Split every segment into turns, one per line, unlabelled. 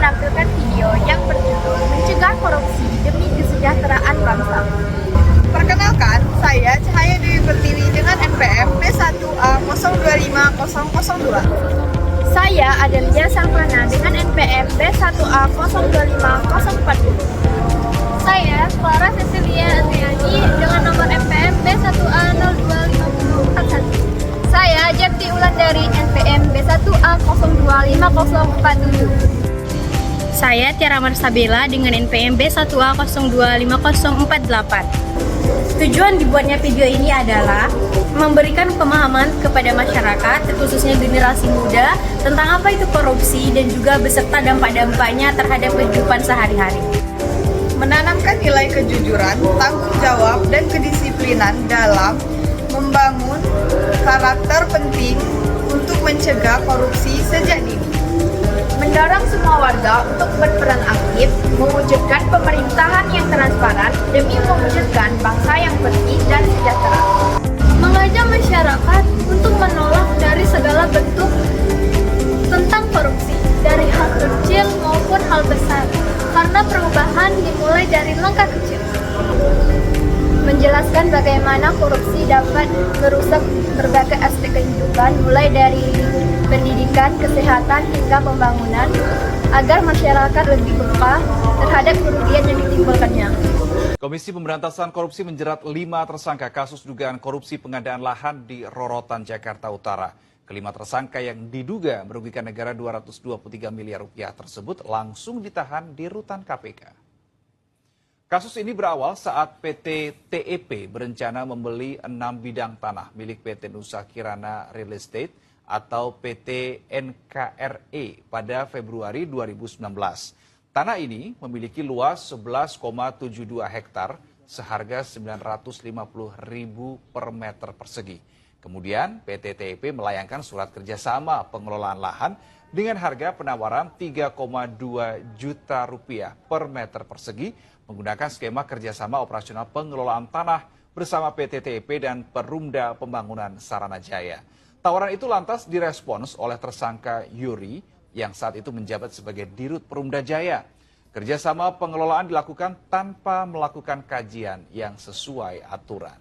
menampilkan video yang berjudul Mencegah Korupsi Demi Kesejahteraan Bangsa.
Perkenalkan, saya Cahaya Dewi Pertiwi dengan NPM B1A025002.
Saya Adelia Savana dengan NPM B1A025040.
Saya Clara Cecilia Adriani dengan nomor MPM B1A025041.
Saya Jepti Ulandari NPM B1A025047.
Saya Tiara Marsabella dengan NPM B1A025048.
Tujuan dibuatnya video ini adalah memberikan pemahaman kepada masyarakat, khususnya generasi muda, tentang apa itu korupsi dan juga beserta dampak-dampaknya terhadap kehidupan sehari-hari.
Menanamkan nilai kejujuran, tanggung jawab, dan kedisiplinan dalam membangun karakter penting untuk mencegah korupsi sejak dini.
Mendorong semua warga untuk berperan aktif, mewujudkan pemerintahan yang transparan demi mewujudkan bangsa yang bersih dan sejahtera.
Mengajak masyarakat untuk menolak dari segala bentuk tentang korupsi, dari hal kecil maupun hal besar, karena perubahan dimulai dari langkah kecil.
Menjelaskan bagaimana korupsi dapat merusak berbagai aspek kehidupan, mulai dari pendidikan, kesehatan, hingga pembangunan, agar masyarakat lebih peka terhadap kerugian yang ditimbulkannya.
Komisi Pemberantasan Korupsi menjerat 5 tersangka kasus dugaan korupsi pengadaan lahan di Rorotan, Jakarta Utara. Kelima tersangka yang diduga merugikan negara 223 miliar rupiah tersebut langsung ditahan di rutan KPK. Kasus ini berawal saat PT TEP berencana membeli 6 bidang tanah milik PT Nusa Kirana Real Estate atau PT NKRE pada Februari 2019. Tanah ini memiliki luas 11,72 hektar seharga Rp950.000 per meter persegi. Kemudian PT TEP melayangkan surat kerjasama pengelolaan lahan dengan harga penawaran Rp3,2 juta per meter persegi menggunakan skema kerjasama operasional pengelolaan tanah bersama PT TEP dan Perumda Pembangunan Saranajaya. Tawaran itu lantas direspons oleh tersangka Yuri yang saat itu menjabat sebagai Dirut Perumda Jaya. Kerjasama pengelolaan dilakukan tanpa melakukan kajian yang sesuai aturan.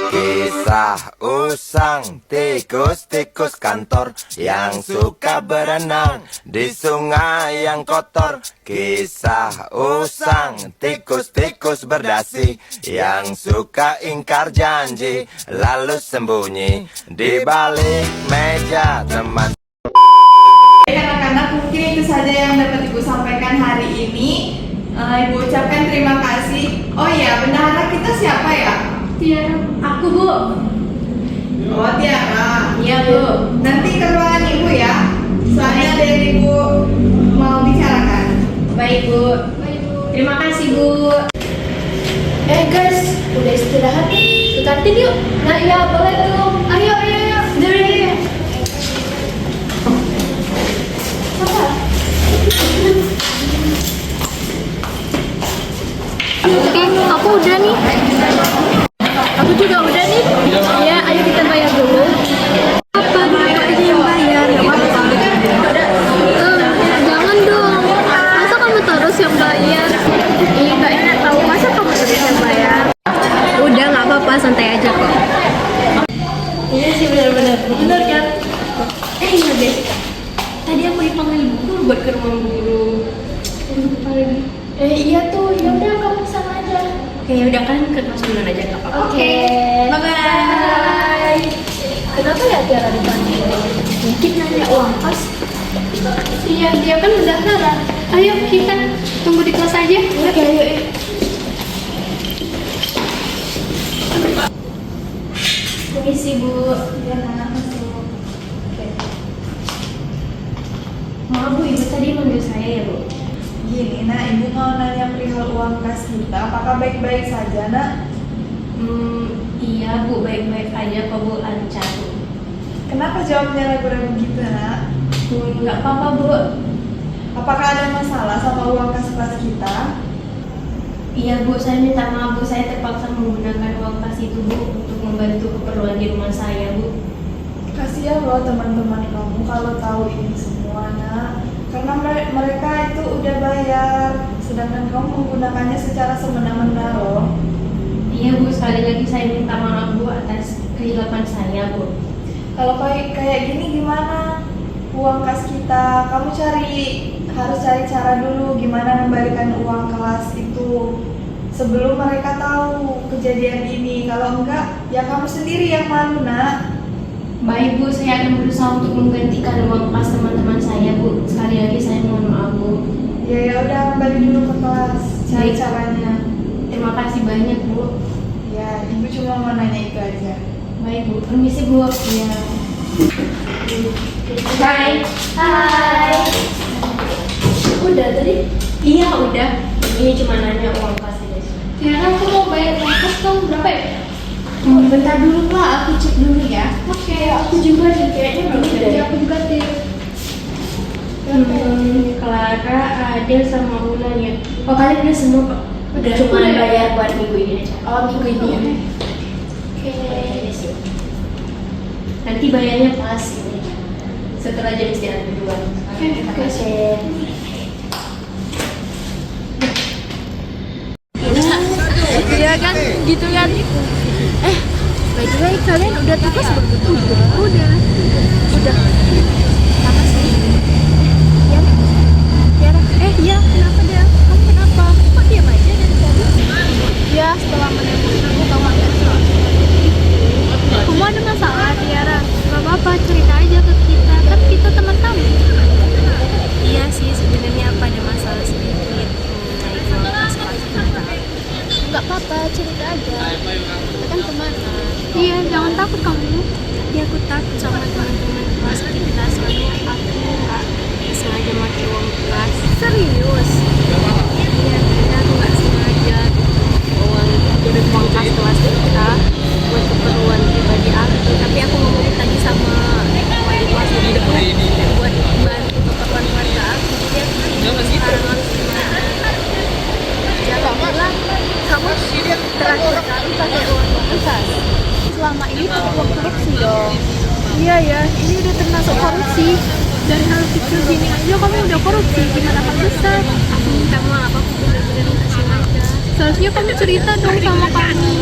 Kisah usang tikus-tikus kantor yang suka berenang di sungai yang kotor. Kisah usang tikus-tikus berdasi yang suka ingkar janji lalu sembunyi di balik meja teman.
Anak-anak, mungkin itu saja yang dapat Ibu sampaikan hari ini. Ibu ucapkan terima kasih. Oh iya, bendahara kita siapa ya?
Tiara, aku Bu.
Oh, Tiara.
Iya Bu.
Nanti ke ruangan Ibu ya. Soalnya ada yang Ibu mau bicarakan.
Baik Bu. Terima kasih Bu.
Guys, udah istirahat nih. Ke kantin yuk. Nah iya, boleh tuh. Ayo. Dari. Oke, aku udah nih. Aku juga udah nih. Ya, ayo kita bayar dulu. Apa? Aku aja yang bayar. Jangan dong. Masa kamu terus yang bayar? Ih, gak enak tahu. Masa kamu terus yang bayar?
Udah nggak apa-apa, santai aja kok.
Iya sih, benar-benar. Benar kan?
Iya guys, tadi aku dipanggil guru buat ke ruang guru.
Lupa lagi. Iya tuh. Ya udah kamu sana aja.
Oke, udah kan ke kelas duluan aja nggak apa-apa.
Oke.
Bye-bye.
Kenapa ya Tiara dipanggil?
Mungkin nanya uang kas.
Iya, dia kan bendahara. Ayo kita tunggu di kelas aja. Oke, ayo.
Permisi Bu.
Iya, masuk.
Oke. Maaf Bu, Ibu tadi manggil saya ya Bu?
Gini, Nak, Ibu mau nanya perihal uang kas kita. Apakah baik-baik saja, Nak?
Iya Bu, baik-baik aja kok Bu, lancar.
Kenapa jawabnya ragu-ragu gitu, Nak?
Nggak apa-apa Bu.
Apakah ada masalah sama uang kas kelas kita?
Iya Bu, saya minta maaf Bu, saya terpaksa menggunakan uang kas itu Bu untuk membantu keperluan di rumah saya Bu.
Kasihan loh teman-teman kamu kalau tahu ini semua, Nak. Karena mereka itu udah bayar, sedangkan kamu menggunakannya secara semena-mena loh.
Iya Bu, sekali lagi saya minta maaf Bu atas kehilapan saya Bu.
Kalau kayak gini gimana? Uang kas kita, kamu harus cari cara dulu gimana membalikan uang kelas itu sebelum mereka tahu kejadian ini. Kalau enggak, ya kamu sendiri yang malu, Nak.
Baik Bu, saya akan berusaha untuk menggantikan uang kas teman-teman saya Bu. Sekali lagi saya mohon maaf Bu.
Ya udah, kembali dulu ke kelas, cari
Baik.
caranya.
Terima kasih banyak Bu.
Ya, Ibu cuma mau nanya itu aja.
Baik Bu, permisi Bu. Iya.
Hai. Hai. Udah tadi?
Iya udah. Ini cuma nanya uang kas aja.
Tiara, aku mau bayar uang kas dong, berapa ya?
Bentar dulu Pak, aku cek dulu ya.
Oke, aku juga deh, kayaknya belum
Oke.
ada. Aku juga deh.
Clara, Adel sama Ulan ya. Oh kalian udah semua Pak?
Udah.
Cuma
Udah.
bayar buat minggu ini aja.
Oh, minggu ini ya. Oke.
Nanti bayarnya pas ini. Setelah jam istirahat berdua.
Oke. Iya kan, gitu kan. By the way, kalian udah tugas belum? Udah. Sama sih. Ya, Tiara. Iya, kenapa dia? Kamu kenapa? Kok diam aja dari tadi? Ya, setelah menemukan aku tahu agak salah. Kamu ada masalah, Tiara? Gak apa-apa, cerita aja ke kita. Kan kita teman kamu.
Iya sih, sebenarnya apa ada masalah sedikit mengenai uang kas kelas kita.
Gak apa-apa, cerita aja. Kita kan kemana? Iya, jangan takut kamu.
Ya aku takut sama teman-teman kelas kita soalnya aku nggak sengaja pakai uang kelas.
Serius?
Iya, karena aku nggak sengaja uang kas kelas kita buat keperluan pribadi aku. Tapi aku ngomong tadi sama wali kelas itu buat bantu keperluan keluarga aku. Jadi aku sekarang harus gimana?
Jangan bilang kamu terakhir kali pakai uang kas. Selama ini pakai uang korupsi dong. Iya ya, ini udah termasuk korupsi. Dari hal kecil gini aja kamu udah korupsi, gimana hal besar?
Aku minta maaf, aku benar-benar nggak sengaja.
Seharusnya kamu cerita dong sama kami,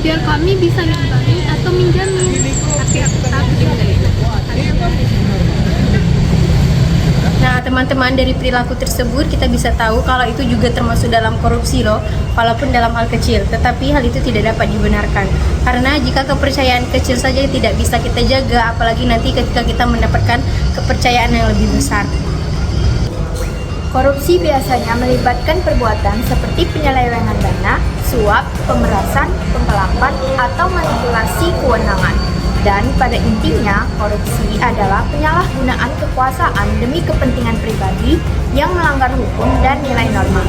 biar kami bisa ngimbangin atau minjamin.
Tapi aku takut juga. Nah teman-teman, dari perilaku tersebut kita bisa tahu kalau itu juga termasuk dalam korupsi loh, walaupun dalam hal kecil, tetapi hal itu tidak dapat dibenarkan karena jika kepercayaan kecil saja tidak bisa kita jaga, apalagi nanti ketika kita mendapatkan kepercayaan yang lebih besar.
Korupsi biasanya melibatkan perbuatan seperti penyelewengan dana, suap, pemerasan, penggelapan, atau manipulasi kewenangan. Dan pada intinya, korupsi adalah penyalahgunaan kekuasaan demi kepentingan pribadi yang melanggar hukum dan nilai norma.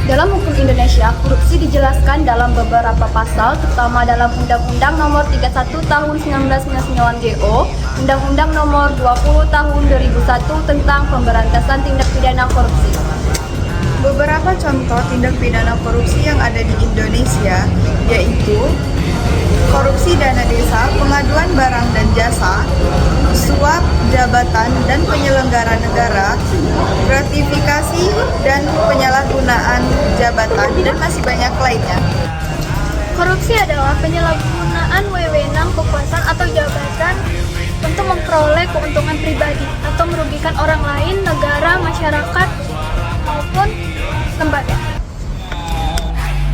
Dalam hukum Indonesia, korupsi dijelaskan dalam beberapa pasal, terutama dalam Undang-Undang Nomor 31 Tahun 1999 DO, Undang-Undang Nomor 20 Tahun 2001 tentang Pemberantasan Tindak Pidana Korupsi.
Beberapa contoh tindak pidana korupsi yang ada di Indonesia yaitu korupsi dana desa, pengaduan barang dan jasa, suap jabatan dan penyelenggara negara, gratifikasi dan penyalahgunaan jabatan, dan masih banyak lainnya.
Korupsi adalah penyalahgunaan wewenang, kekuasaan atau jabatan untuk memperoleh keuntungan pribadi atau merugikan orang lain, negara, masyarakat, maupun lembaga.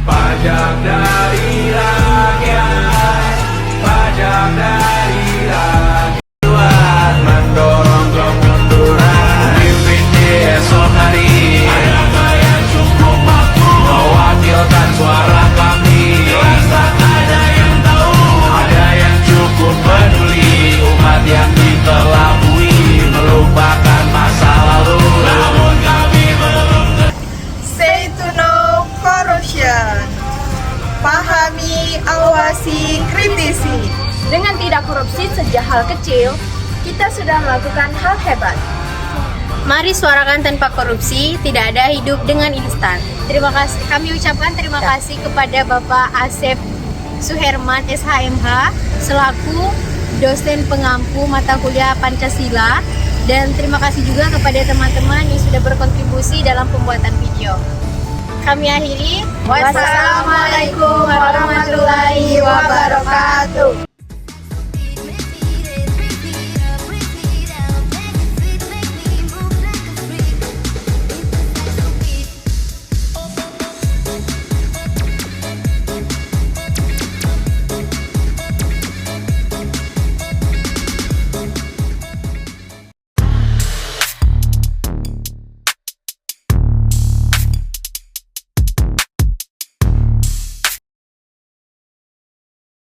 Pajak dari rakyat, pajak dari rakyat, buat mendorong kemunduran. Pimpin di esok hari, ada yang cukup mampu mewakilkan suara kami. Jelas tak ada yang tahu, ada yang cukup peduli. Umat yang diterlabui melupakan masa lalu. Namun kami belum.
Say to no corruption. Pahami, awasi, kritisi.
Dengan tidak korupsi sejak hal kecil, kita sudah melakukan hal hebat.
Mari suarakan tanpa korupsi, tidak ada hidup dengan instan. Terima kasih. Kami ucapkan terima kasih kepada Bapak Asep Suherman SHMH selaku dosen pengampu mata kuliah Pancasila, dan terima kasih juga kepada teman-teman yang sudah berkontribusi dalam pembuatan video. Kami akhiri.
Wassalamualaikum warahmatullahi wabarakatuh.